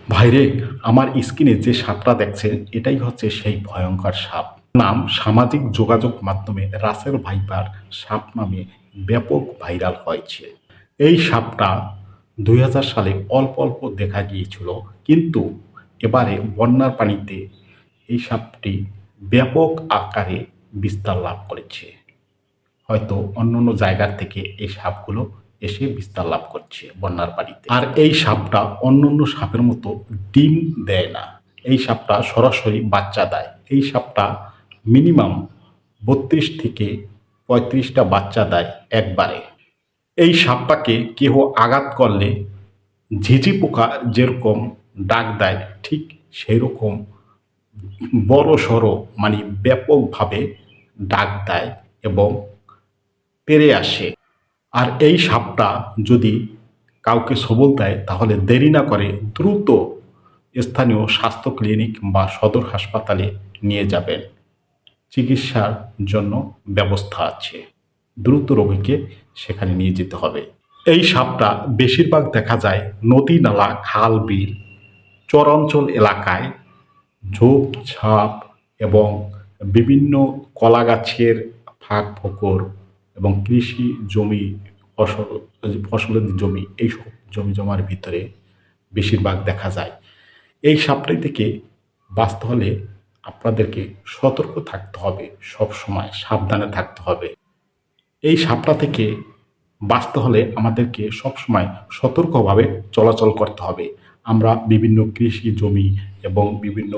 ভাইরে, আমার স্ক্রিনে যে সাপটা দেখছেন এটাই হচ্ছে সেই ভয়ঙ্কর সাপ। নাম সামাজিক যোগাযোগ মাধ্যমে রাসেল ভাইপার সাপ নামে ব্যাপক ভাইরাল হয়েছে। এই সাপটা ২০০০ সালে অল্প অল্প দেখা গিয়েছিল, কিন্তু এবারে বন্যার পানিতে এই সাপটি ব্যাপক আকারে বিস্তার লাভ করেছে। হয়তো অন্যান্য জায়গার থেকে এই সাপগুলো এসে বিস্তার লাভ করছে বন্যার পানিতে। আর এই সাপটা অন্যান্য সাপের মতো ডিম দেয় না। এই সাপটা সরাসরি বাচ্চা দেয়। এই সাপটা মিনিমাম ৩২ থেকে ৩৫টা বাচ্চা দেয় একবারে। এই সাপটাকে কেহ আঘাত করলে ঝিঁঝি পোকা যেরকম ডাক দেয়, ঠিক সেই রকম বড় সড়ো মানে ব্যাপকভাবে ডাক দেয় এবং তেড়ে আসে। আর এই সাপটা যদি কাউকে সবল দেয় তাহলে দেরি না করে দ্রুত স্থানীয় স্বাস্থ্য ক্লিনিক বা সদর হাসপাতালে নিয়ে যাবেন। চিকিৎসার জন্য ব্যবস্থা আছে। দ্রুত রোগীকে সেখানে নিয়ে যেতে হবে। এই সাপটা বেশিরভাগ দেখা যায় নদী, নালা, খাল, বিল, চরাঞ্চল এলাকায়, ঝোপঝাপ এবং বিভিন্ন কলাগাছের ফাঁক ফোকর এবং কৃষি জমি, ফসল ফসলের জমি, এইসব জমি জমার ভিতরে বেশিরভাগ দেখা যায়। এই সাপটি থেকে বাঁচতে হলে আপনাদেরকে সতর্ক থাকতে হবে, সবসময় সাবধানে থাকতে হবে। এই সাপটা থেকে বাঁচতে হলে আমাদেরকে সবসময় সতর্কভাবে চলাচল করতে হবে। আমরা বিভিন্ন কৃষি জমি এবং বিভিন্ন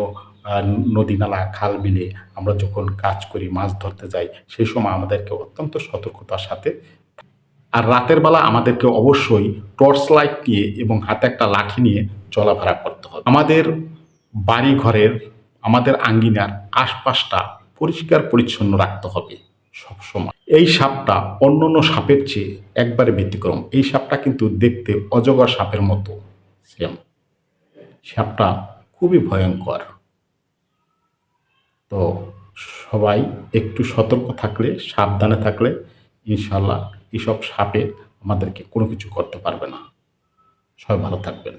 নদী, নালা, খাল, বিলে আমরা যখন কাজ করি, মাছ ধরতে যাই, সেই সময় আমাদেরকে অত্যন্ত সতর্কতার সাথে, আর রাতের বেলা আমাদেরকে অবশ্যই টর্চ লাইট নিয়ে এবং হাতে একটা লাঠি নিয়ে চলাফেরা করতে হবে। আমাদের বাড়ি ঘরের, আমাদের আঙ্গিনার আশপাশটা পরিষ্কার পরিচ্ছন্ন রাখতে হবে সবসময়। এই সাপটা অন্যান্য সাপের চেয়ে একবারে ব্যতিক্রম। এই সাপটা কিন্তু দেখতে অজগর সাপের মতো সেম। সাপটা খুবই ভয়ঙ্কর। তো সবাই একটু সতর্ক থাকলে, সাবধানে থাকলে ইনশাল্লাহ এসব সাপে আমাদেরকে কোনো কিছু করতে পারবে না। সবাই ভালো থাকবেন।